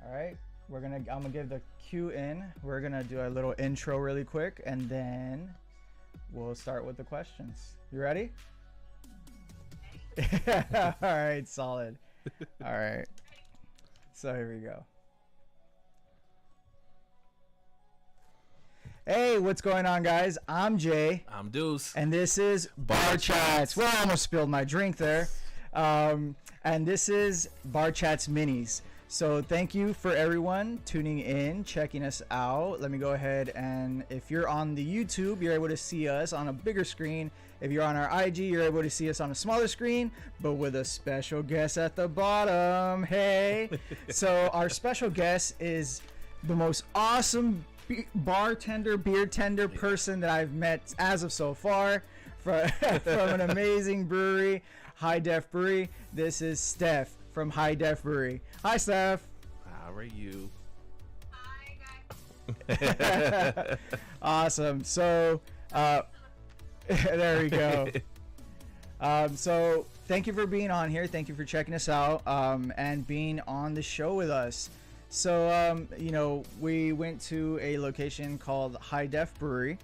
All right, I'm gonna give the cue in. We're gonna do a little intro really quick, and then we'll start with the questions. You ready? All right, solid. All right, so here we go. Hey, what's going on, guys? I'm Jay. I'm Deuce. And this is BarChats. Well, I almost spilled my drink there. And this is BarChats Minis. So thank you for everyone tuning in, checking us out. Let me go ahead and if you're on the YouTube, you're able to see us on a bigger screen. If you're on our IG, you're able to see us on a smaller screen, but with a special guest at the bottom. Hey. So our special guest is the most awesome bartender, beer tender person that I've met as of so far from an amazing brewery, HiDef Brewery. This is Steph from HiDef Brewery. Hi, Steph. How are you? Hi, guys. Awesome. So, there we go. So thank you for being on here. Thank you for checking us out and being on the show with us. So, you know, we went to a location called HiDef Brewery.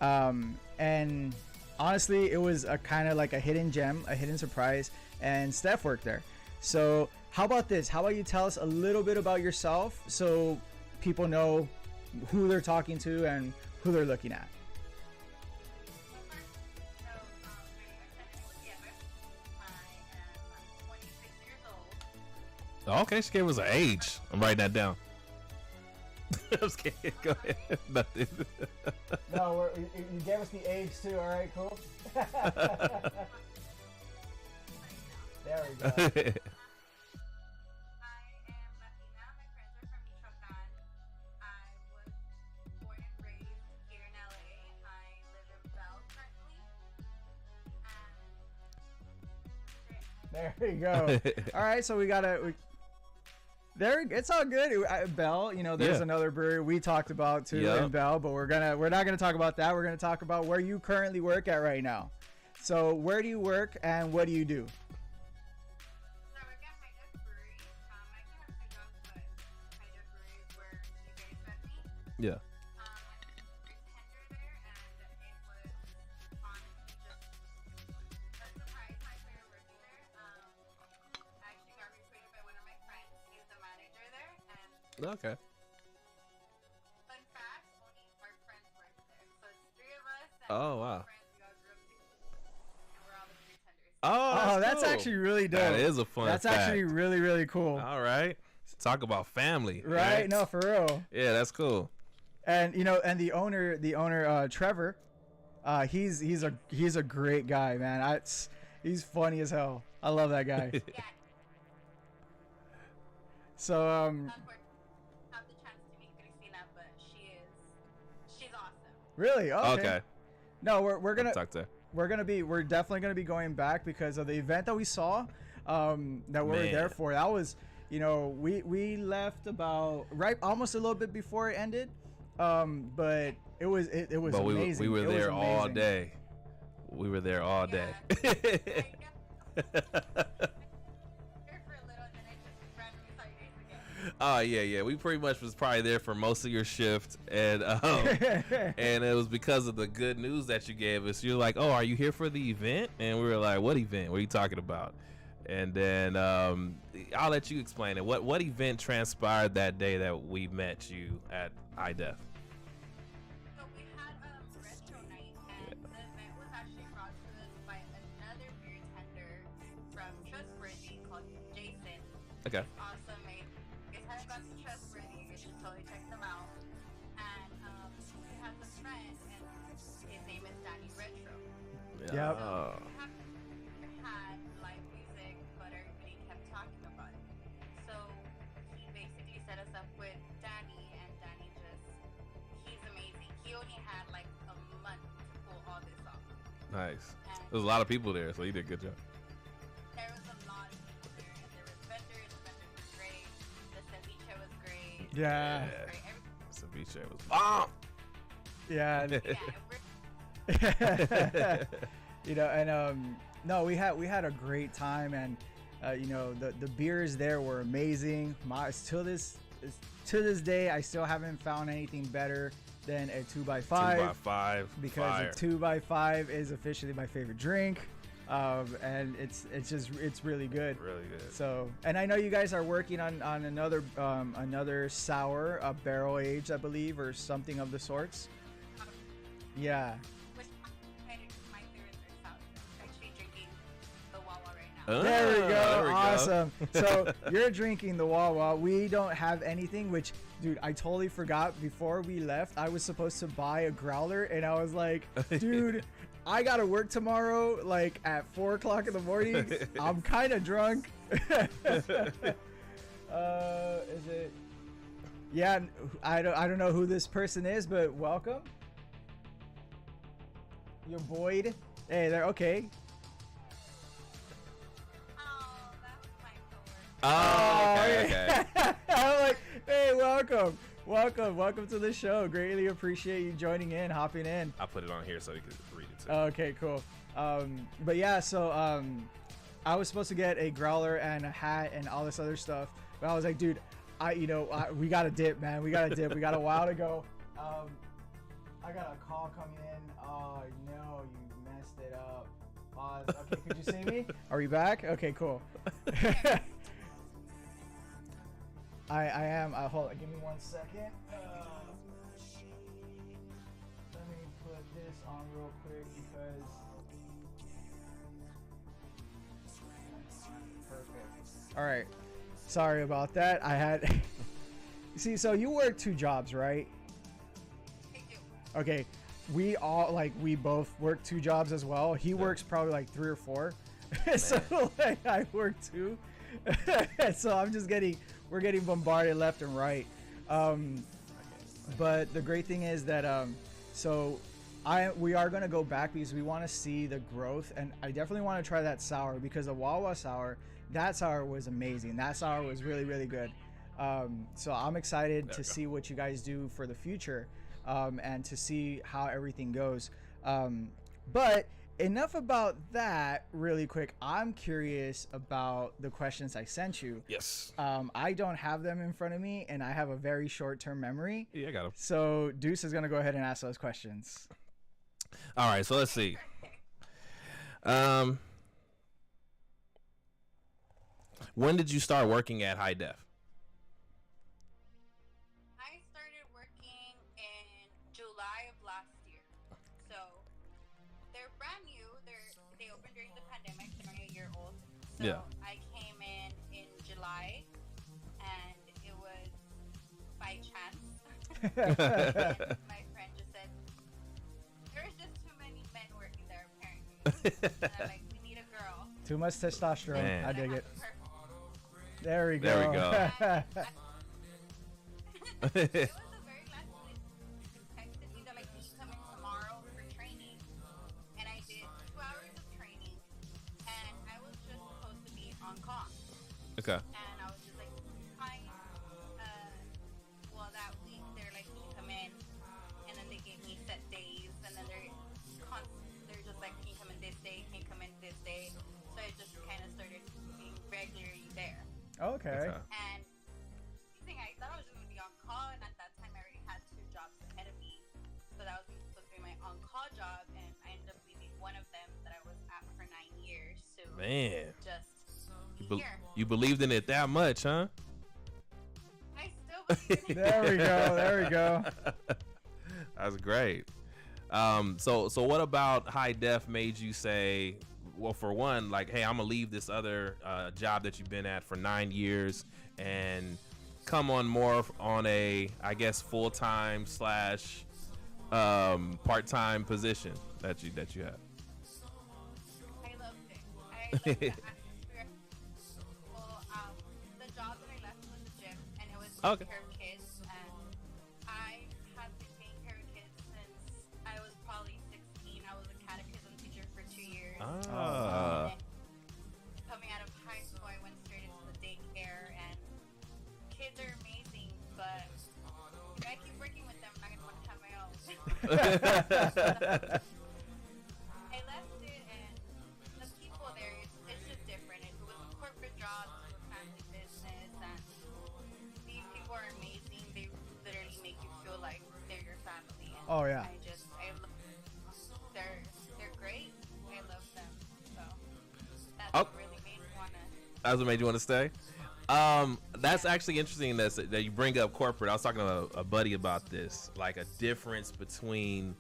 And honestly, it was a kind of like a hidden gem, a hidden surprise. And Steph worked there. So how about this? How about you tell us a little bit about yourself so people know who they're talking to and who they're looking at. Okay, she gave us an age. I'm writing that down. I'm scared. Go ahead. Nothing. No, you gave us the age too. All right, cool. There we go. I am Latina. My friends are from Michoacan. I was born and raised here in LA. I live in Bell currently. There we go. All right, so it's all good. Bell, you know, there's another brewery we talked about too in Bell, but we're not gonna talk about that. We're gonna talk about where you currently work at right now. So where do you work and what do you do? So I work at HiDef Brewery. I actually have two jobs, but HiDef Brewery is where you guys met me. Yeah. I'm a bartender there, and it was honestly just a surprise how I started working there. I actually got recruited by one of my friends. He's the manager there, and Okay. fun fact, only our friends work there. So it's three of us. And Oh, wow. friends, we all grew up together, and we're all the bartenders. Oh, That's cool. actually really dope. That is a fun That's fact. actually really, really cool. All right. Talk about family. Right? No, for real. Yeah, that's cool. And you know, and the owner, Trevor, he's a great guy, man. He's funny as hell. I love that guy. Yeah. So Unfortunately, have the chance to meet Christina, but she's awesome. really, Okay. No, we're gonna Talk to her. we're definitely gonna be going back because of the event that we saw, that we were there Man. for. That was, you know, we left about almost a little bit before it ended, but it was But amazing. we were It was there all amazing. day. We were there all day. Yeah. I know. Here for a little, and then I just randomly saw you guys again. Oh yeah. We pretty much was probably there for most of your shift, and and it was because of the good news that you gave us. You're like, "Oh, are you here for the event?" And we were like, "What event? What are you talking about?" And then I'll let you explain it. What event transpired that day that we met you at HiDef? So we had retro night, and the event was actually brought to us by another beer tender from Trustworthy called Jason. Okay. He's awesome. If you guys haven't gone to Trustworthy, you should totally check them out. And he has a friend, and his name is Danny Retro. Yep. Oh. We had live music, but everybody kept talking about it. So he basically set us up with Danny, and Danny he's amazing. He only had like a month to pull all this off. Nice. And There's a lot of people there, so you did a good job. there was a lot of people there, and there was vendors. The vendors were great. The ceviche was great. Yeah. It was great. Ceviche was bomb. Yeah. Yeah, You know, and no, we had a great time, and you know, the beers there were amazing. to this day, I still haven't found anything better than a 2x5. 2x5. Because Fire. a 2x5 is officially my favorite drink. And it's really good. Really good. So, and I know you guys are working on another sour, a barrel aged, I believe, or something of the sorts. Yeah. Which my favorites are sour. I'm actually drinking the Wawa right now. There we go. There we go. Awesome. So you're drinking the Wawa. We don't have anything, which, dude, I totally forgot. Before we left, I was supposed to buy a growler, and I was like, dude, I gotta work tomorrow, like at 4 o'clock in the morning. I'm kind of drunk. Is it? Yeah, I don't know who this person is, but welcome. You're Boyd. Hey, there. Okay. Oh, that was my coworker. Oh, okay. I'm like, hey, welcome to the show. Greatly appreciate you joining in, hopping in. I'll put it on here so you can read it too. Okay, cool. But yeah, so I was supposed to get a growler and a hat and all this other stuff, but I was like, dude, we gotta dip, man. We gotta dip. We got a while to go. I got a call coming in. Oh no, you messed it up. Pause. Okay, could you see me? Are we back? Okay, cool. I am. Hold on. Give me 1 second. Let me put this on real quick because. Perfect. All right. Sorry about that. I had. See, so you work 2 jobs, right? I do. Okay. We both work 2 jobs as well. He works probably like 3 or 4. So like I work 2. So we're getting bombarded left and right. But the great thing is that we are gonna go back because we want to see the growth, and I definitely want to try that sour because the Wawa sour, that sour was amazing. That sour was really, really good. So I'm excited to see what you guys do for the future, and to see how everything goes. But enough about that. Really quick, I'm curious about the questions I sent you. Yes. I don't have them in front of me, and I have a very short-term memory. Yeah, I got them. So Deuce is gonna go ahead and ask those questions. All right, so let's see. When did you start working at HiDef? I started working in July of last year. So they're brand new. They opened during the pandemic. They're only a year old. So Yeah. I came in July, and it was by chance. And my friend just said, "There's just too many men working there apparently." And I'm like, "We need a girl." Too much testosterone. Man. I dig it. Perfect. There we go. There we go. It was a very last minute. Texted me, they're like, "Can you come in tomorrow for training?" And I did 2 hours of training, and I was just supposed to be on call. Okay. And I was just like, fine. Well, that week they're like, "Can you come in?" And then they gave me set days, and then they're just like, "Can you come in this day? Can you come in this day?" So I just kind of started being regularly there. Okay. And the thing, I thought I was just going to be on call, and at that time I already had 2 jobs ahead of me. So that was supposed to be my on-call job, and I ended up leaving one of them that I was at for 9 years. So Man. just be here. You believed in it that much, huh? I still believe in it. There we go. There we go. That's great. So what about HiDef made you say, well, for one, like, hey, I'm gonna leave this other job that you've been at for 9 years and come on more on a, I guess, full-time / part-time position that you have? I loved it. I loved it. Well, the job that I left was a gym, and it was taking care of kids. And I have been taking care of kids since I was probably 16. I was a catechism teacher for 2 years. Ah. And then coming out of high school, I went straight into the daycare, and kids are amazing, but if I keep working with them, I'm not going to want to have my own. I left it, and the people there, it's just different. It was a corporate job, it was a family business, and these people are Oh yeah. I love they're great. I love them. So that's Oh. what really made me wanna. That's what made you want to stay. That's actually interesting that you bring up corporate. I was talking to a buddy about this, like a difference between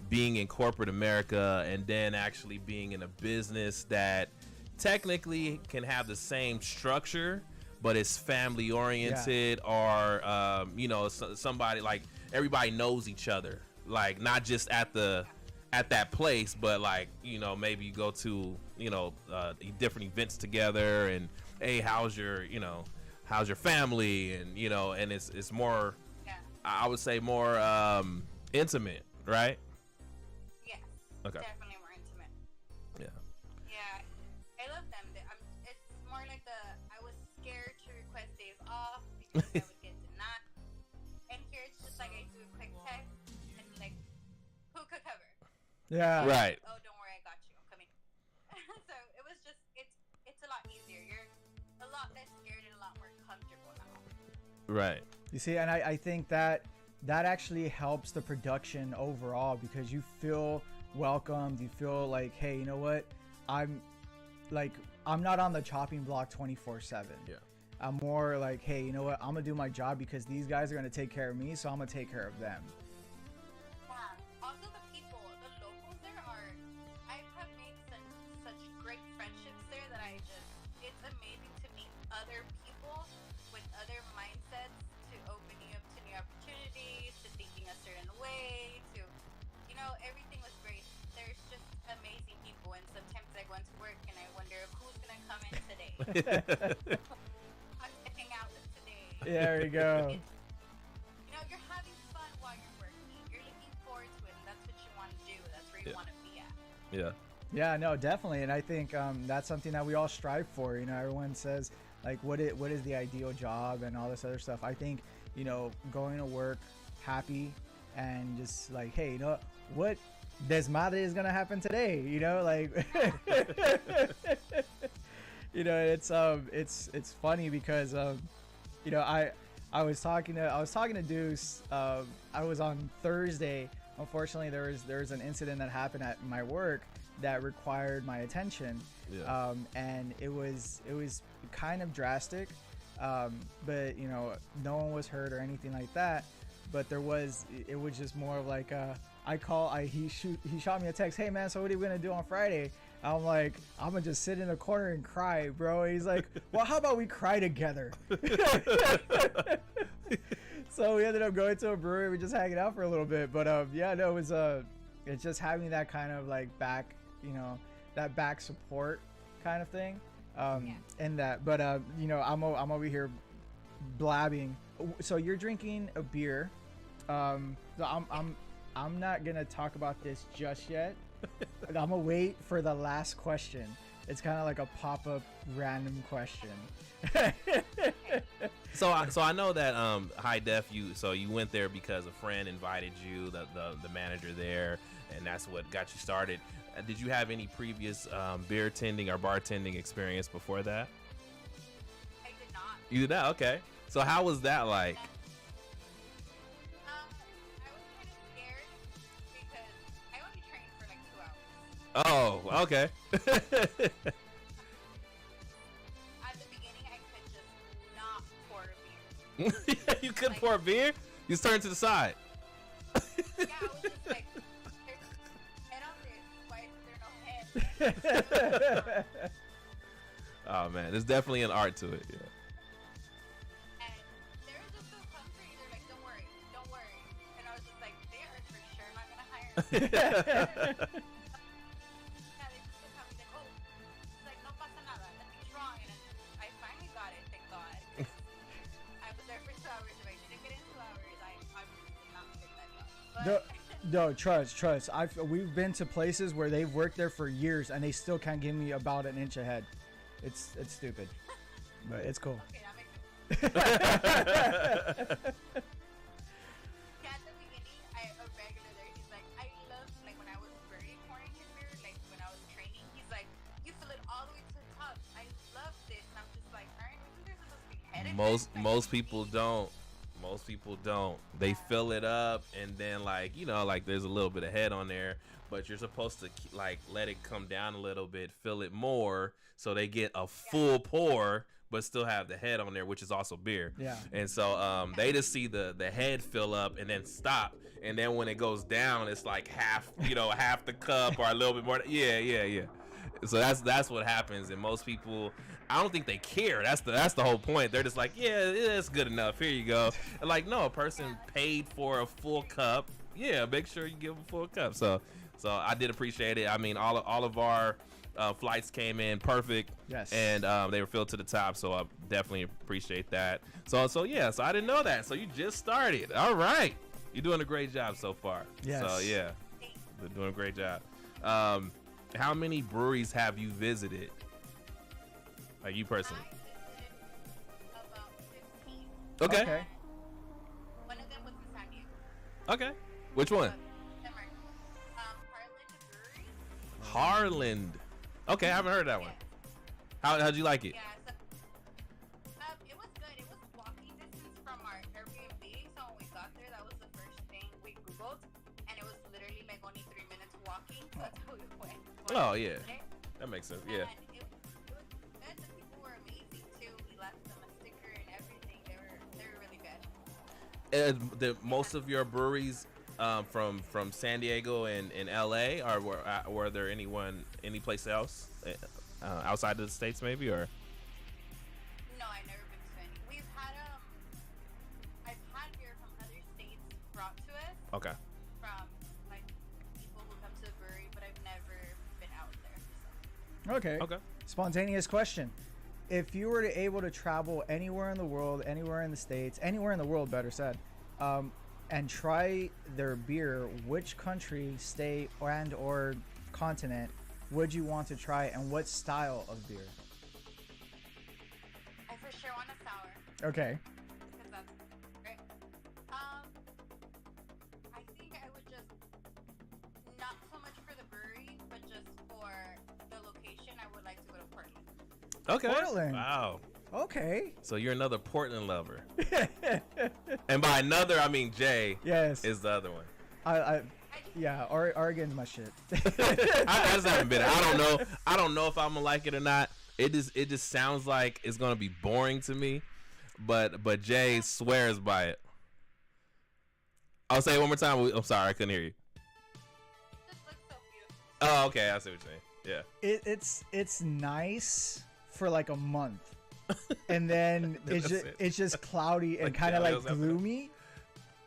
being in corporate America and then actually being in a business that technically can have the same structure, but it's family oriented, or somebody like everybody knows each other, like not just at that place, but like maybe you go to different events together, and hey, how's your family, and and it's more, Yeah. I would say more intimate, right? Yes. Okay. Definitely more intimate. Yeah. Yeah. I love them. It's more like I was scared to request days off because I would get denied. And here it's just like I do a quick text and like, who could cover? Yeah. Right. Oh, don't worry, I got you. I'm coming. So it was just it's a lot easier. You're a lot less scared and a lot more comfortable now. Right. You see, and I think that actually helps the production overall, because you feel welcomed. You feel like, hey, you know what? I'm not on the chopping block 24/7. Yeah. I'm more like, hey, you know what? I'm gonna do my job because these guys are gonna take care of me, so I'm gonna take care of them. Yeah. Also, the people, the locals there I have made such great friendships there that it's amazing to meet other people with other mindsets, to open you up to new opportunities, to thinking a certain way, to, everything was great. There's just amazing people, and sometimes I go into work and I wonder who's going to come in today. I'm going to hang out with today. There you go. You're having fun while you're working. You're looking forward to it, and that's what you want to do. That's where you want to be at. Yeah. Yeah, no, definitely, and I think that's something that we all strive for. Everyone says like, what is the ideal job and all this other stuff. I think going to work happy and just like, hey, what desmadre is gonna happen today? Like, it's funny because I was talking to Deuce. I was on Thursday. Unfortunately, there was an incident that happened at my work that required my attention. Yeah. And it was kind of drastic, but no one was hurt or anything like that. But it was just more of like he shot me a text, hey man, so what are we gonna do on Friday? I'm like, I'm gonna just sit in a corner and cry, bro. And he's like, well, how about we cry together? So we ended up going to a brewery. We're just hanging out for a little bit, but it was it's just having that kind of like back, that back support kind of thing, and that. But I'm over here blabbing. So you're drinking a beer. So I'm not gonna talk about this just yet. I'm gonna wait for the last question. It's kind of like a pop-up random question. So I know that HiDef, you went there because a friend invited you, the manager there, and that's what got you started. Did you have any previous beer tending or bartending experience before that? I did not. You did not? Okay. So how was that like? I was kind of scared because I only trained for like 2 hours. Oh, okay. At the beginning, I could just not pour a beer. You couldn't pour beer? You just turned to the side. Yeah, I was just like, there's head on this. Why is there no head? Oh man, there's definitely an art to it. Yeah. And they were just so comfy. They're like, don't worry. And I was just like, they are for sure not going to hire me. Yeah, they just looked at me like, oh, it's like, no pasa nada. Nothing's wrong. And then I finally got it, thank God. 'Cause I was there for 2 hours. If I didn't get in 2 hours, I obviously did not get that job. But No, trust. We've been to places where they've worked there for years and they still can't give me about an inch ahead. It's stupid, but it's cool. okay, that makes sense. Yeah, at the beginning, a regular there, he's like, I love, like when I was very pouring his beer, like when I was training, he's like, you fill it all the way to the top. I love this. And I'm just like, aren't, isn't there supposed to be head in this? Like, Most people don't. Most people don't. They fill it up, and then like like there's a little bit of head on there, but you're supposed to like let it come down a little bit, fill it more, so they get a full pour, but still have the head on there, which is also beer. Yeah. And so they just see the head fill up and then stop, and then when it goes down, it's like half half the cup or a little bit more. Yeah. So that's what happens, and most people, I don't think they care. That's the whole point. They're just like, yeah, it's good enough. Here you go. And like, no, a person paid for a full cup. Yeah, make sure you give them a full cup. So I did appreciate it. I mean, all of our flights came in perfect. Yes. And they were filled to the top. So I definitely appreciate that. So yeah. So I didn't know that. So you just started. All right. You're doing a great job so far. Yes. So yeah, you're doing a great job. How many breweries have you visited? Like you personally? I visited about 15. Okay. One of them was in San Diego. Okay. Which one? Denmark. Harland Brewery. Harland. Okay, I haven't heard that one. How'd you like it? Yeah, so, it was good. It was walking distance from our Airbnb. So when we got there, that was the first thing we Googled. And it was literally like only 3 minutes walking. So that's how we went. Oh, yeah. That makes sense. Yeah. And it was good. The people were amazing too. We left them a sticker and everything. They were really good. Most of your breweries from San Diego and LA, or were there any place else outside of the States maybe, or? No, I've never been to any. I've had beer from other states brought to us. Okay. From like people who come to the brewery, but I've never been out there. Okay. Spontaneous question. If you were able to travel anywhere in the world, anywhere in the States, anywhere in the world, better said, and try their beer, which country, state, or continent would you want to try, and what style of beer? I for sure want a sour. Okay. Because that's great. I think I would just, not so much for the brewery, but just for the location, I would like to go to Portland. Okay. Portland. Wow. Okay. So you're another Portland lover. And by another, I mean Jay. Yes. Is the other one. Yeah, Oregon's my shit. I just haven't been. I don't know if I'm gonna like it or not. It just sounds like it's gonna be boring to me. But Jay swears by it. I'll say it one more time. I'm sorry, I couldn't hear you. This looks so beautiful. Oh, okay. I see what you're saying. Yeah. It's nice for like a month, and then it's just cloudy and Like kind of like shadows after that. gloomy.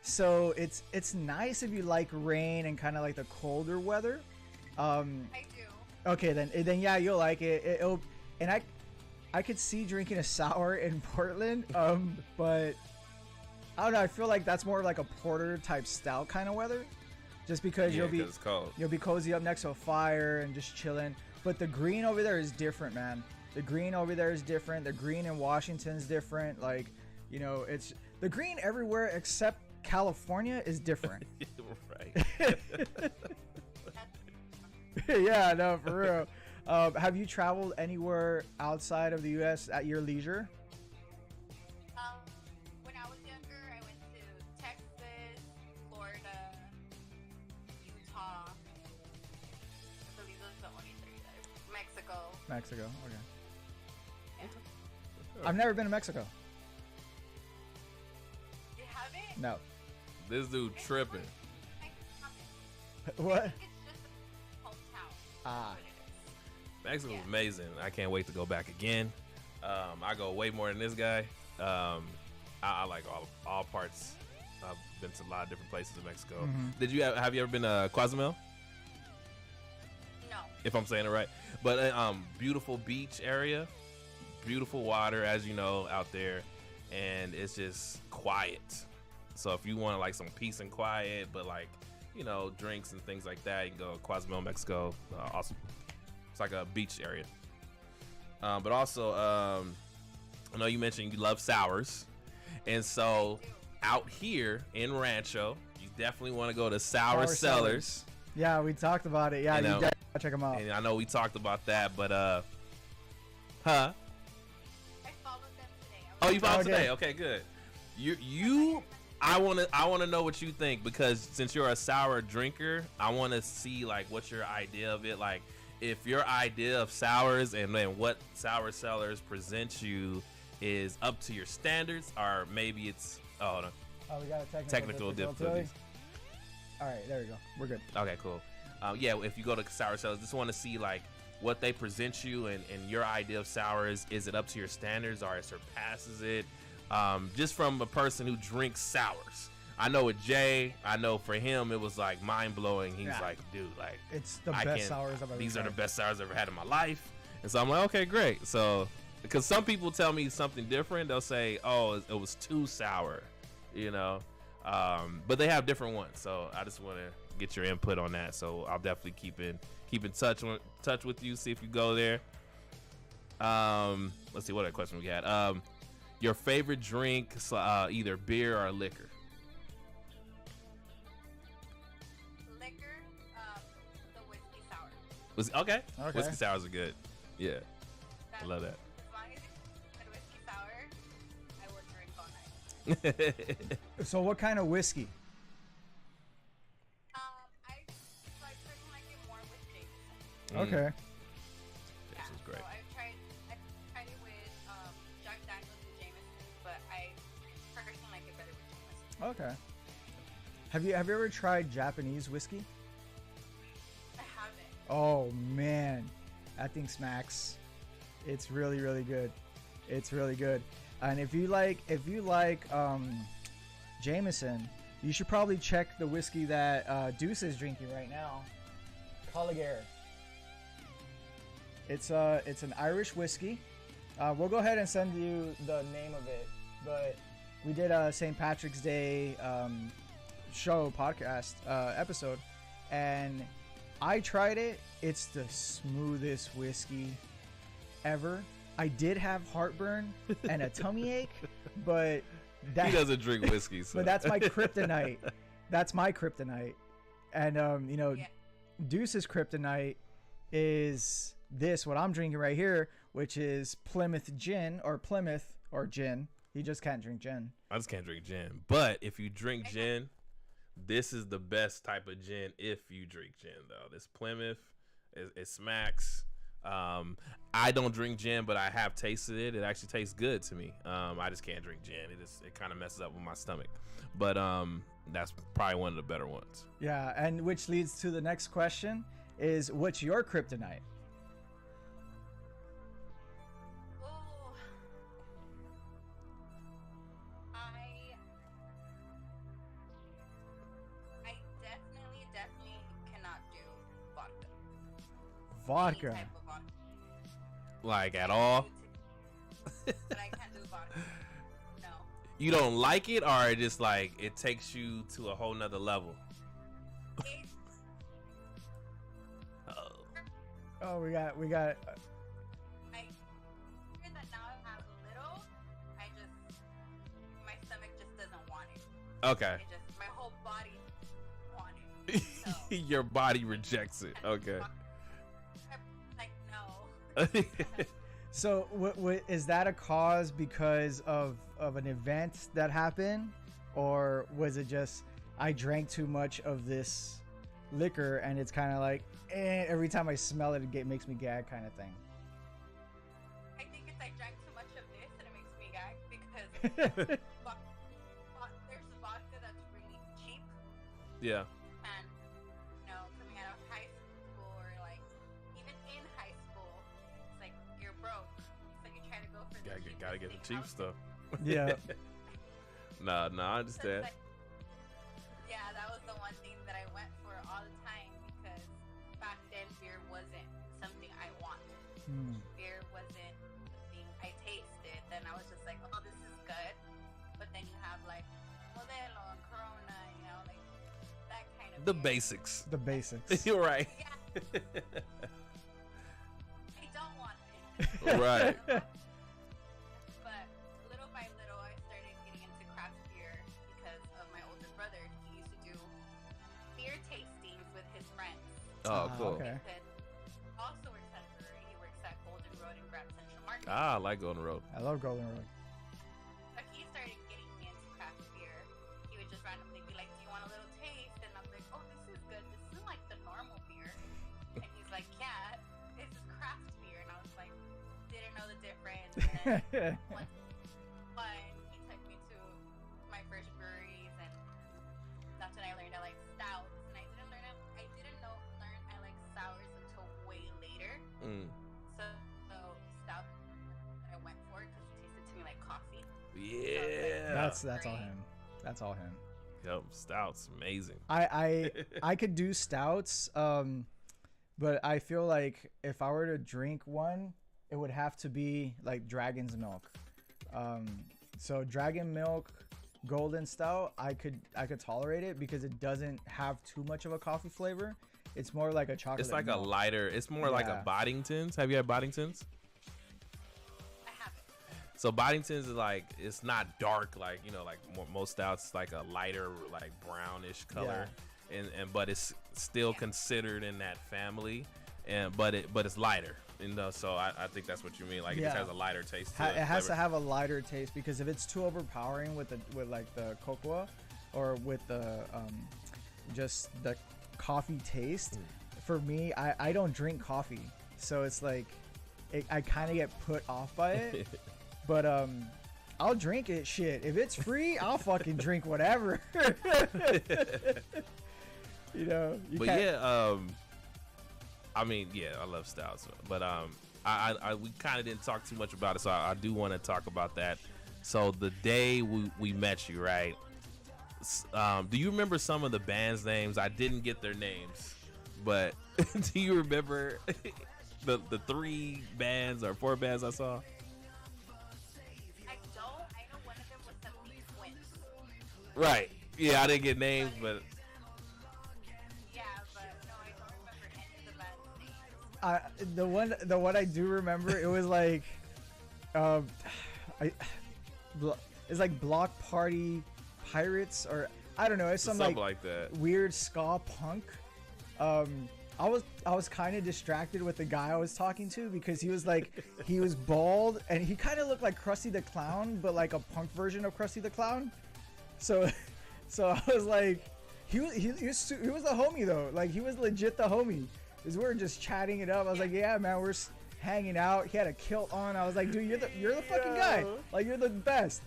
So it's nice if you like rain and kind of like the colder weather. I do. Okay, then yeah, you'll like it. And I could see drinking a sour in Portland. But I don't know. I feel like that's more like a porter type stout kind of weather, just because Yeah, you'll 'cause it's cold. you'll be cozy up next to a fire and just chilling. But the green over there is different, man. The green over there is different. The green in Washington is different. Like, it's the green everywhere except California is different. Right. Yeah, no, for real. Have you traveled anywhere outside of the U.S. at your leisure? When I was younger, I went to Texas, Florida, Utah. I believe those are the only three that Mexico. Okay. Yeah. I've never been to Mexico. You haven't? No. This dude tripping. What? It's just a hometown. Ah. Mexico's amazing. I can't wait to go back again. I go way more than this guy. I like all parts. I've been to a lot of different places in Mexico. Mhm. Have you ever been to Cozumel? No. If I'm saying it right. But beautiful beach area, beautiful water, as you know, out there, and it's just quiet. So if you want like some peace and quiet, but like drinks and things like that, you can go to Cozumel, Mexico. Awesome. It's like a beach area. But also, I know you mentioned you love sours, and so out here in Rancho, you definitely want to go to Sour Sour Cellars. Yeah, we talked about it. Yeah, you know. gotta check them out. And I know we talked about that, but I followed them today. Oh, you followed Okay. today? Okay, good. I wanna know what you think, because since you're a sour drinker, I wanna see like what's your idea of it. Like if your idea of sours and then what sour sellers present you is up to your standards, or maybe it's hold on. Oh, we got a Technical difficulties. All right, there we go. We're good. Okay, cool. Yeah, if you go to sour sellers, just want to see like what they present you and your idea of sours. Is it up to your standards or it surpasses it? Just from a person who drinks sours. I know with Jay, I know for him it was like mind blowing. He's like, dude, like it's the best sours I've ever These tried. are the best sours I've ever had in my life. And so I'm like, okay, great. So because some people tell me something different, they'll say, oh, it was too sour, you know. But they have different ones. So I just want to get your input on that. So I'll definitely keep in touch with you. See if you go there. Let's see what other question we had. Your favorite drink, either beer or liquor. Liquor, the whiskey sour. Okay. Whiskey sours are good. Yeah, I love that. As long as it's a whiskey sour, I will drink all night. So what kind of whiskey? I personally like it more with Jameson. Okay. This is great. So I've tried it with Jack Daniels and Jameson, but I personally like it better with Jameson. Okay. Have you ever tried Japanese whiskey? I haven't. Oh man, that thing smacks. It's really, really good. It's really good. And if you like Jameson, you should probably check the whiskey that Deuce is drinking right now. Caligari. It's an Irish whiskey. We'll go ahead and send you the name of it. But we did a St. Patrick's Day podcast episode, and I tried it. It's the smoothest whiskey ever. I did have heartburn and a tummy ache, but He doesn't drink whiskey, so. but that's my kryptonite. That's my kryptonite. And Yeah. Deuce's kryptonite is this, what I'm drinking right here, which is Plymouth gin or gin. He just can't drink gin. I just can't drink gin. But if you drink gin, this is the best type of gin if you drink gin, though. This Plymouth, it smacks. I don't drink gin, but I have tasted it. It actually tastes good to me. I just can't drink gin. It kind of messes up with my stomach. But that's probably one of the better ones. Yeah, and which leads to the next question is, what's your kryptonite? Oh, I definitely cannot do vodka. Vodka. Any type of vodka. Like at all? But I can't do vodka. No. You don't like it, or it just like it takes you to a whole nother level? It, Oh, we got. I hear that now I have a little. My stomach just doesn't want it. Okay. My whole body wants it. So, Your body rejects it. Okay. like no. So, what is that a cause because of an event that happened, or was it just I drank too much of this liquor and it's kind of like every time I smell it, it makes me gag kind of thing? I think it's I drank too much of this and it makes me gag because there's vodka that's really cheap, Yeah. and coming out of high school or like even in high school, it's like you're broke, so you try to go for the Gotta get the cheap stuff. Yeah. Nah, I So understand. it's like, yeah, that was the one thing that I went for all the time because back then beer wasn't something I wanted. Beer wasn't the thing I tasted. Then I was just like, oh, this is good. But then you have like Modelo and Corona, like that kind of The beer. basics. The basics. You're right. Yeah, I don't want it. Right. But little by little, I started getting into craft beer because of my older brother. He used to do beer tastings with his friends. Oh, cool. Okay. He also works at a brewery. He works at Golden Road in Grand Central Market. I like going on the road. I love Golden Road. But he started getting me into then once one, he took me to my first breweries, and that's when I learned I like stouts. And I didn't learn I like sours until way later. So stout I went for it because it tasted to me like coffee. Yeah. That's all him. That's all him. Yep, stouts, amazing. I could do stouts, but I feel like if I were to drink one, it would have to be like Dragon's Milk. So Dragon Milk Golden Stout, I could tolerate it because it doesn't have too much of a coffee flavor. It's more like a chocolate. It's like milk. a lighter. It's more like a Boddington's. Have you had Boddington's? I haven't. So Boddington's is like, it's not dark like, you know, like most stouts. It's like a lighter, like brownish color, but it's still considered in that family, but it's lighter. You know, so I think that's what you mean. Like it just has a lighter taste. To it has to have a lighter taste, because if it's too overpowering with like the cocoa, or with the just the coffee taste, for me, I don't drink coffee, so it's like I kind of get put off by it. But I'll drink it. Shit, if it's free, I'll fucking drink whatever. You know. I mean, yeah, I love stouts, but we kind of didn't talk too much about it, so I do want to talk about that. So the day we met you, right? Do you remember some of the band's names? I didn't get their names, but do you remember the 3 bands or 4 bands I saw? I don't. I know one of them was something twins. Right. Yeah, I didn't get names, but Yeah, but no, I don't remember any of the band's names. The one I do remember, it was like, it's like Block Party Pirates, or I don't know, it's something like that. Weird ska punk. I was kind of distracted with the guy I was talking to, because he was like, he was bald and he kind of looked like Krusty the Clown, but like a punk version of Krusty the Clown. So I was like, he was the homie though. Like he was legit the homie. Because we were just chatting it up. I was like, yeah, man, we're hanging out. He had a kilt on. I was like, dude, you're the fucking guy. Like you're the best.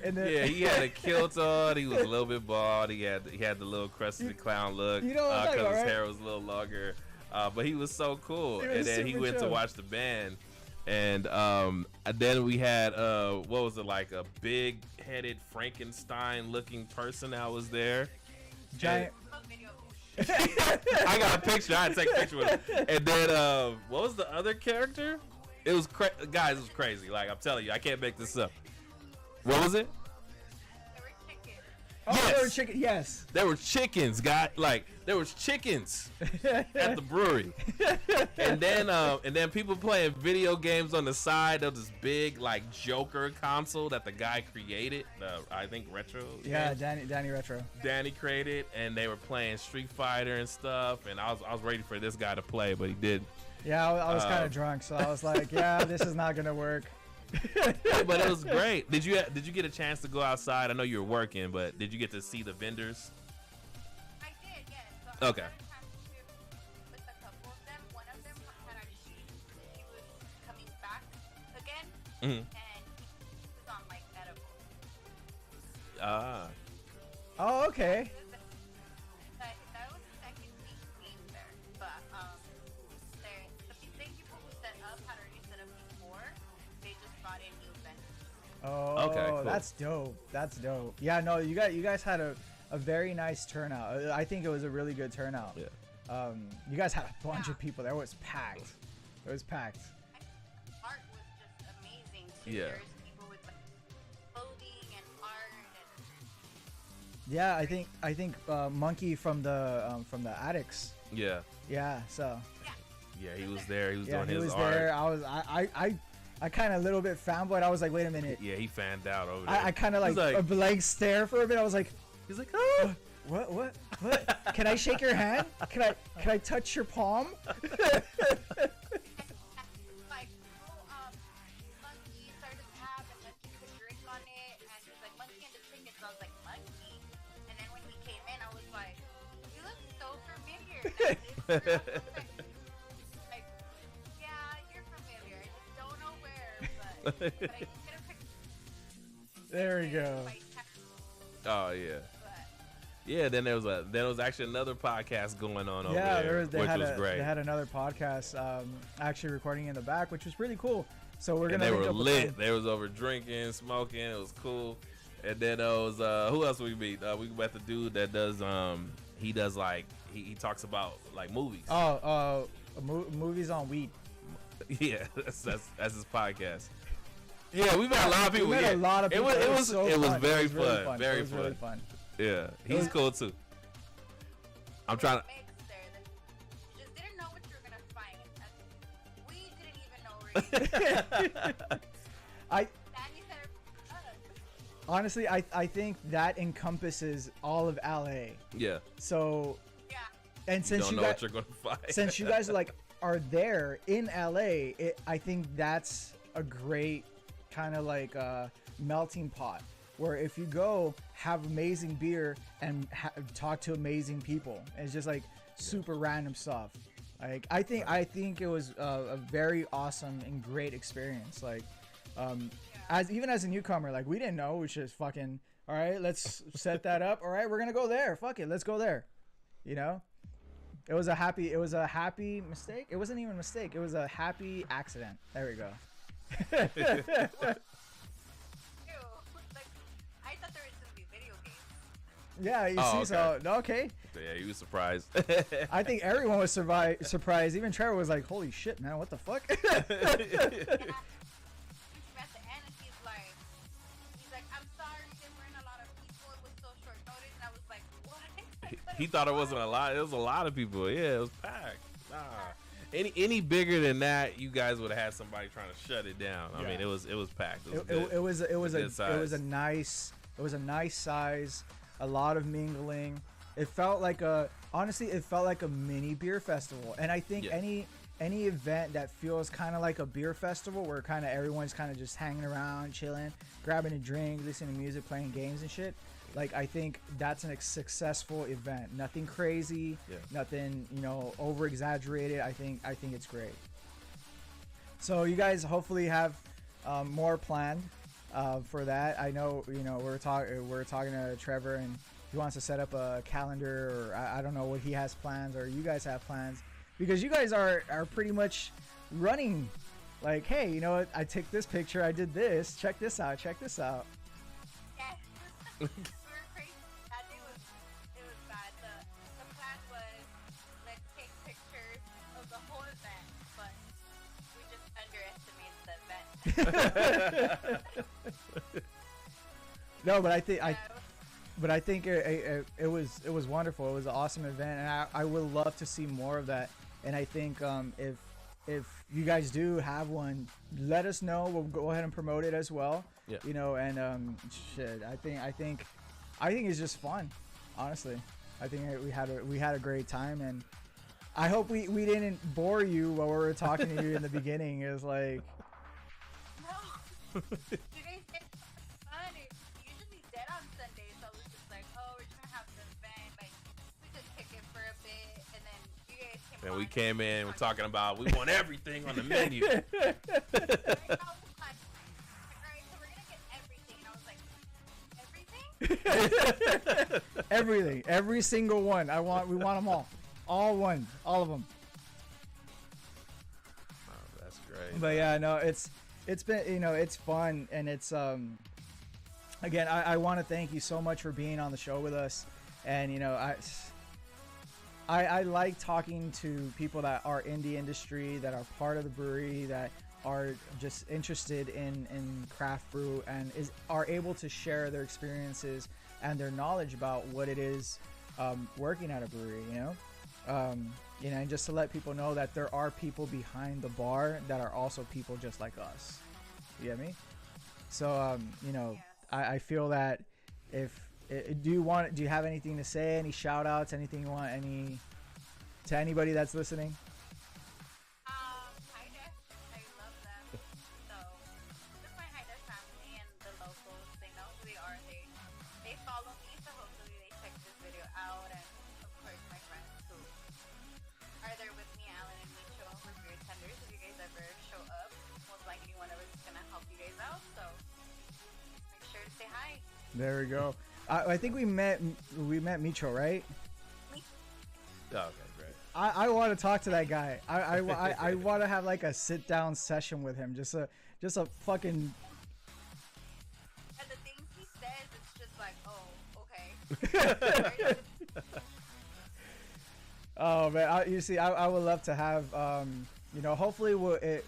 And then, yeah, he had a kilt on. He was a little bit bald. He had the little Krusty the Clown look. You know what I'm talking about, his right? hair was a little longer. But he was so cool. Was and then he super went to chill. watch the band. And then we had what was it, like a big-headed Frankenstein-looking person that was there. Giant. I got a picture. I had to take a picture with him. And then what was the other character? It was guys. It was crazy. Like I'm telling you, I can't make this up. What was it? They were chickens. Oh, Yes. they were chicken. Yes. There were chickens, like there was chickens at the brewery, and then people playing video games on the side of this big like Joker console that the guy created. I think Retro. Yeah, games. Danny Retro. Danny created, and they were playing Street Fighter and stuff. And I was ready for this guy to play, but he didn't. Yeah, I was kind of drunk, so I was like, yeah, this is not gonna work. But it was great. Did you get a chance to go outside? I know you were working, but did you get to see the vendors? I did, yes. So Okay. I had a chance to with a couple of them. One of them had actually, he was coming back again, Mm-hmm. and he was on like medical. Oh, okay. That was the second week being there, but the same people who set up had already set up before. They just brought in new vendors. Oh, Okay, cool. That's dope. That's dope. Yeah, no, you guys had a very nice turnout. I think it was a really good turnout. Yeah. You guys had a bunch of people. There was packed. It was packed. Art was just amazing too. Yeah. There's people with like, clothing and art and Yeah, I think Monkey from the Addicts. Yeah. Yeah, so Yeah, he was there. He was yeah, doing he his was art. there. I kind of a little bit fanboyed. I was like, wait a minute. Yeah, he fanned out over there. I kind of like, He's like a blank stare for a bit. I was like, he's like, oh. what? Can I shake your hand? Can I touch your palm? like, Monkey started to have and Monkey could drink on it, and he's like, Monkey and the tickets. I was like, Monkey. And then when he came in, I was like, you look so familiar. And I did like, yeah, you're familiar. I just don't know where, but But I didn't get a picture. There we go. By text, Oh yeah. but Yeah, then there was actually another podcast going on over Yeah, there, they which had was great. they had another podcast actually recording in the back, which was really cool. So we're And gonna they link were up with lit. them. They was over drinking, smoking. It was cool. And then there was who else we meet? We met the dude that does he does like he talks about like movies. Movies on weed. Yeah, that's his podcast. Yeah, we met a lot of people. We met yeah. a lot of people. It was so it was fun. very It was really fun. fun. Very It was fun. really fun. Yeah, he's cool too. I'm trying to. mix there. That you just didn't know what you were gonna find. We didn't even know where you I Danny said it. honestly, I think that encompasses all of LA. Yeah, So, Yeah. and you since don't you know guys, what you're gonna find. since you guys are there in LA, I think that's a great kind of like melting pot where if you go have amazing beer and talk to amazing people, it's just like super random stuff. Like I think it was a very awesome and great experience. Like as a newcomer, like we didn't know, we just fucking all right, let's set that up. All right, we're gonna go there. Fuck it, let's go there. You know. It was a happy mistake. It wasn't even a mistake. It was a happy accident. There we go. Ew. Like, I thought there was gonna be video games. Yeah, you Oh, see, okay. so okay. Yeah, you was surprised. I think everyone was surprised. Even Trevor was like, "Holy shit, man! What the fuck?" At the end, and he's like, I'm sorry, there weren't a lot of people. It was so short notice, and I was like, what? He thought it wasn't a lot. It was a lot of people. Yeah, it was packed. Nah. Any bigger than that, you guys would have had somebody trying to shut it down. I Yeah. mean, it was packed. It was It was good size. a nice size. A lot of mingling. It felt like a mini beer festival. And I think Yeah. any event that feels kind of like a beer festival where kind of everyone's kind of just hanging around, chilling, grabbing a drink, listening to music, playing games and shit. Like I think that's a successful event. Nothing crazy, Yeah. nothing, over exaggerated. I think it's great. So you guys hopefully have more planned for that. I know, we're talking to Trevor and he wants to set up a calendar, or I don't know what he has plans, or you guys have plans, because you guys are pretty much running like, hey, you know what, I took this picture, I did this, check this out. Yes. We were crazy. That day it was bad. The plan was, let's take pictures of the whole event, but we just underestimated the event. No, but I think Yeah, but I think it was wonderful. It was an awesome event, and I would love to see more of that. And I think if you guys do have one, let us know. We'll go ahead and promote it as well. Yeah. And shit, I think it's just fun. Honestly, I think we had a great time, and I hope we didn't bore you while we were talking to you in the beginning. It was like, no. You guys did fun. It's usually dead on Sunday, so it was just like, oh, we're trying to have an event. Like, we could kick it for a bit, and then you guys came And on we came in, we're talking about we want everything on the menu. Right now, it was like, alright, so we're gonna get everything. And I was like, everything? everything, every single one. We want them all of them. Oh, that's great. But yeah, no, it's been, it's fun, and it's again, I want to thank you so much for being on the show with us. And I like talking to people that are in the industry, that are part of the brewery, that are just interested in craft brew, and are able to share their experiences and their knowledge about what it is working at a brewery, and just to let people know that there are people behind the bar that are also people just like us. You get me? So I feel that do you have anything to say, any shout outs, anything you want to anybody that's listening? HiDef, I love them. So, just my HiDef family and the locals, they know who they are. They follow me, so hopefully they check this video out. And of course, my friends who are there with me, Alan and Micho, we're beer tenders. If you guys ever show up, most likely one of us is gonna help you There we go. I think we met Micho, right? Oh, okay, great. I want to talk to that guy. I want to have like a sit down session with him. Just a fucking. And the things he says, it's just like, oh, okay. Oh man, you see, I would love to have, hopefully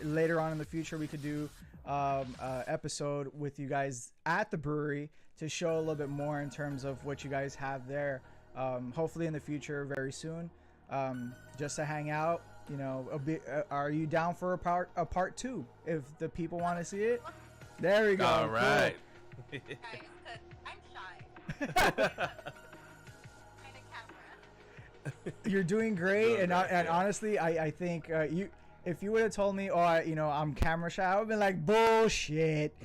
later on in the future we could do episode with you guys at the brewery to show a little bit more in terms of what you guys have there. Hopefully in the future, very soon, just to hang out. Are you down for a part 2 if the people want to see it? There we go. All right. Guys, 'cause I'm shy. Kind of camera. You're doing great, Doing great, and yeah. honestly, I think if you would have told me, I'm camera shy, I would have been like, bullshit.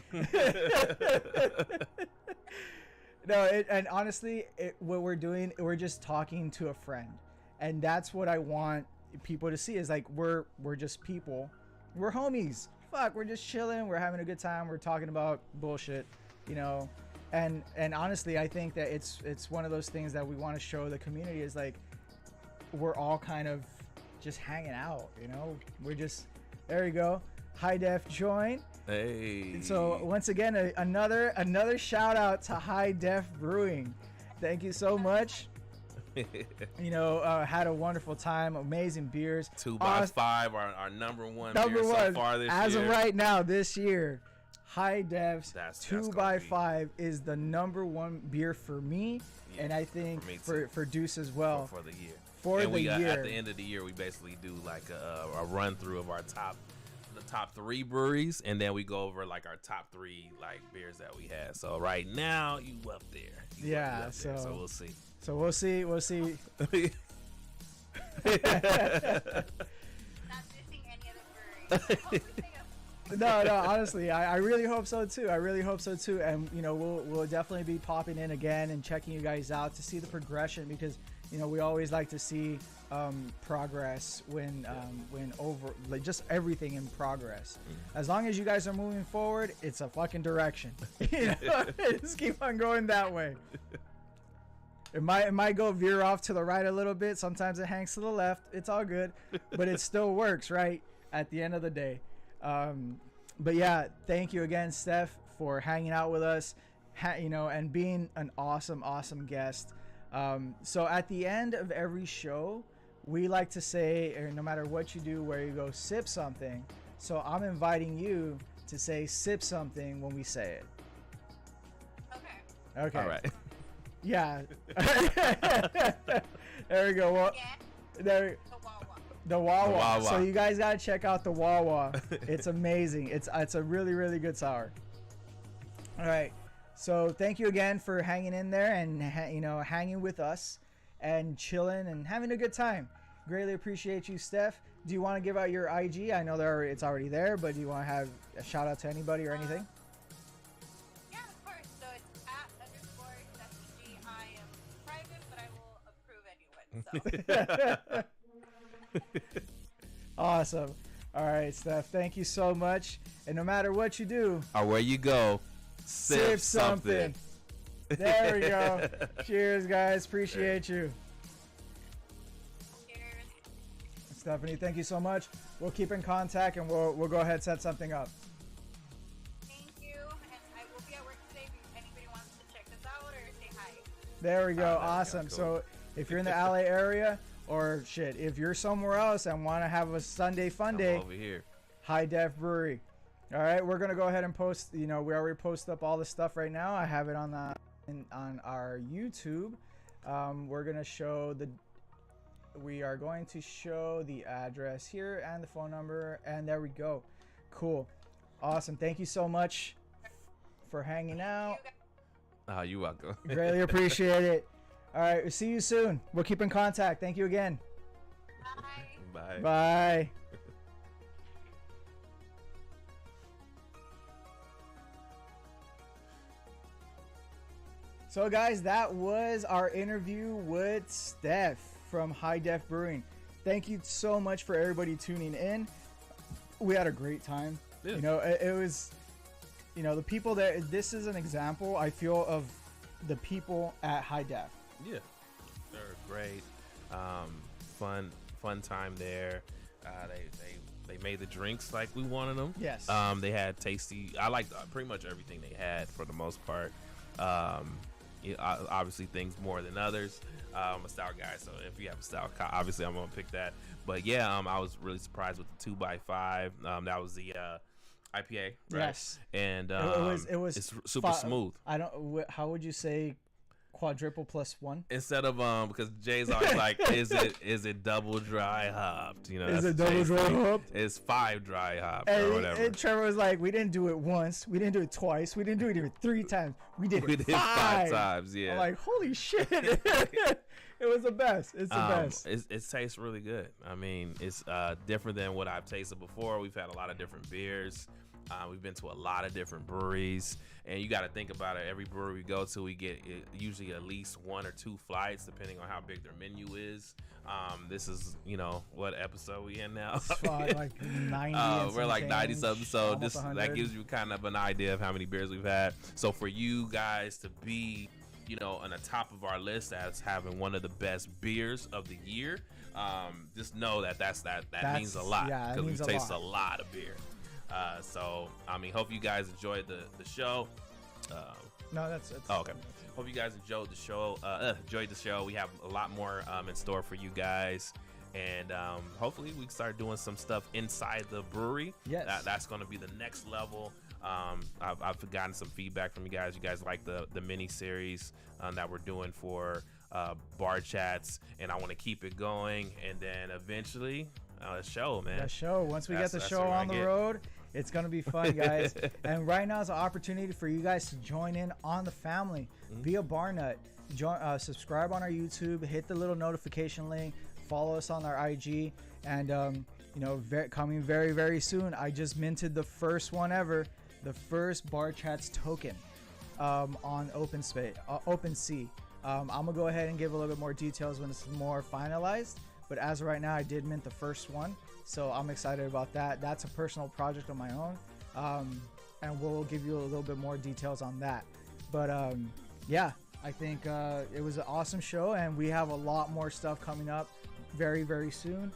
No, and honestly, what we're doing, we're just talking to a friend, and that's what I want people to see is like we're just people, we're homies. Fuck, we're just chilling, we're having a good time, we're talking about bullshit, and honestly, I think that it's one of those things that we want to show the community is like we're all kind of just hanging out, we're just there you go. HiDef join. Hey. So once again, another shout out to HiDef Brewing. Thank you so much. Had a wonderful time. Amazing beers. 2x5, our number one Number beer one so far this as year. of right now this year. HiDef's That's 2x5 is the number one beer for me, Yeah, and I think for me for too. Deuce as well. for the year. For and the year. At the end of the year, we basically do like a run through of our the top 3 breweries, and then we go over like our top 3 like beers that we had. So right now, you up there. Yeah, there. so we'll see. So we'll see. Not dissing any other brewery. No, honestly, I really hope so too. And we'll definitely be popping in again and checking you guys out to see the progression, because we always like to see progress when over like just everything in progress. As long as you guys are moving forward, it's a fucking direction. Just keep on going that way. It might go veer off to the right a little bit. Sometimes it hangs to the left. It's all good, but it still works, right? At the end of the day. But yeah, thank you again, Steph, for hanging out with us, and being an awesome guest. So at the end of every show, we like to say, or no matter what you do, where you go, sip something. So I'm inviting you to say sip something when we say it. Okay. All right. Yeah. There we go. Well, Yeah, there. the Wawa. The Wawa. Wawa. So you guys gotta check out the Wawa. It's amazing. It's a really good sour. All right. So thank you again for hanging in there and hanging with us and chilling and having a good time. Greatly appreciate you, Steph. Do you want to give out your IG? I know it's already there, but do you want to have a shout out to anybody or anything? Yeah, of course. So it's @_StephG. I am private, but I will approve anyone. So. Awesome. All right, Steph. Thank you so much. And no matter what you do, Or where you go, sip something. There we go. Cheers, guys. Appreciate you. Cheers. Stephanie, thank you so much. We'll keep in contact and we'll go ahead and set something up. Thank you. And I will be at work today if anybody wants to check this out or say hi. There we go. There we go. Awesome. Cool. So if you're in the LA area, or shit, if you're somewhere else and want to have a Sunday fun Come day, over here. HiDef Brewery. All right, we're gonna go ahead and post. We already posted up all the stuff right now. I have it on on our YouTube. We're gonna show we are going to show the address here and the phone number, and there we go. Cool, awesome. Thank you so much for hanging out. Oh, you're welcome. Greatly appreciate it. All right, we'll see you soon. We'll keep in contact. Thank you again. Bye. Bye. Bye. So guys, that was our interview with Steph from HiDef Brewing. Thank you so much for everybody tuning in. We had a great time. Yeah. It was, the people that, this is an example, I feel, of the people at HiDef? Yeah, they're great. Fun time there. They made the drinks like we wanted them. Yes. They had tasty. I liked pretty much everything they had for the most part. Obviously things more than others. I'm a stout guy, so if you have a stout, obviously I'm gonna pick that. But yeah, I was really surprised with the 2x5. That was the IPA, right? Yes. And it was it's super smooth. I don't. How would you say quadruple plus one? Instead of because Jay's always like, is it double dry hopped? You know, Is that's it double Jay's dry thing. hopped? It's 5 dry hopped And, or whatever. and Trevor was like, we didn't do it once, we didn't do it twice, we didn't do it even 3 times. We did it 5 times. Yeah. I'm like, holy shit! It was the best. It's the best. It tastes really good. I mean, it's different than what I've tasted before. We've had a lot of different beers. We've been to a lot of different breweries, and you got to think about it. Every brewery we go to, we get usually at least 1 or 2 flights, depending on how big their menu is. This is, what episode we in now? It's like 90. We're like 90 something. So almost 100. that gives you kind of an idea of how many beers we've had. So for you guys to be, on the top of our list as having one of the best beers of the year, just know that means a lot, because we taste a lot of beer. So I mean, hope you guys enjoyed the show. No, that's okay. Hope you guys enjoyed the show. We have a lot more in store for you guys, and hopefully we can start doing some stuff inside the brewery. Yes, that's going to be the next level. I've gotten some feedback from you guys. You guys like the mini series that we're doing for BarChats, and I want to keep it going, and then eventually a show, man. The show. Once we get the show on the road, it's gonna be fun, guys. And right now is an opportunity for you guys to join in on the family. Be a bar nut. Subscribe on our YouTube. Hit the little notification link. Follow us on our IG. And coming very, very soon, I just minted the first one ever, the first BarChats token on OpenSea. I'm gonna go ahead and give a little bit more details when it's more finalized. But as of right now, I did mint the first one, so I'm excited about that. That's a personal project of my own, and we'll give you a little bit more details on that. But yeah, I think it was an awesome show, and we have a lot more stuff coming up very, very soon.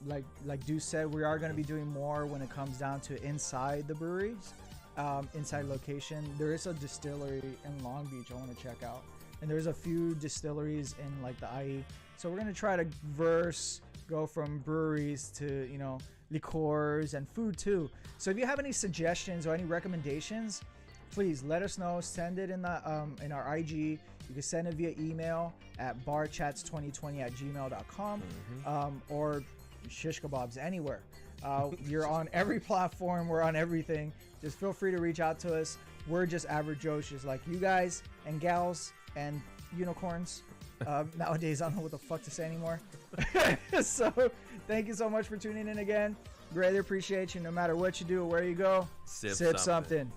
Like Deuce said, we are going to be doing more when it comes down to inside the breweries, inside location. There is a distillery in Long Beach I want to check out, and there's a few distilleries in like the IE. So we're going to try to go from breweries to, liqueurs and food too. So if you have any suggestions or any recommendations, please let us know. Send it in our IG. You can send it via email at barchats2020@gmail.com or shish kebabs anywhere. You're on every platform. We're on everything. Just feel free to reach out to us. We're just average Joes, just like you guys and gals and unicorns. Nowadays, I don't know what the fuck to say anymore. So, thank you so much for tuning in again. Greatly appreciate you. No matter what you do or where you go, sip something.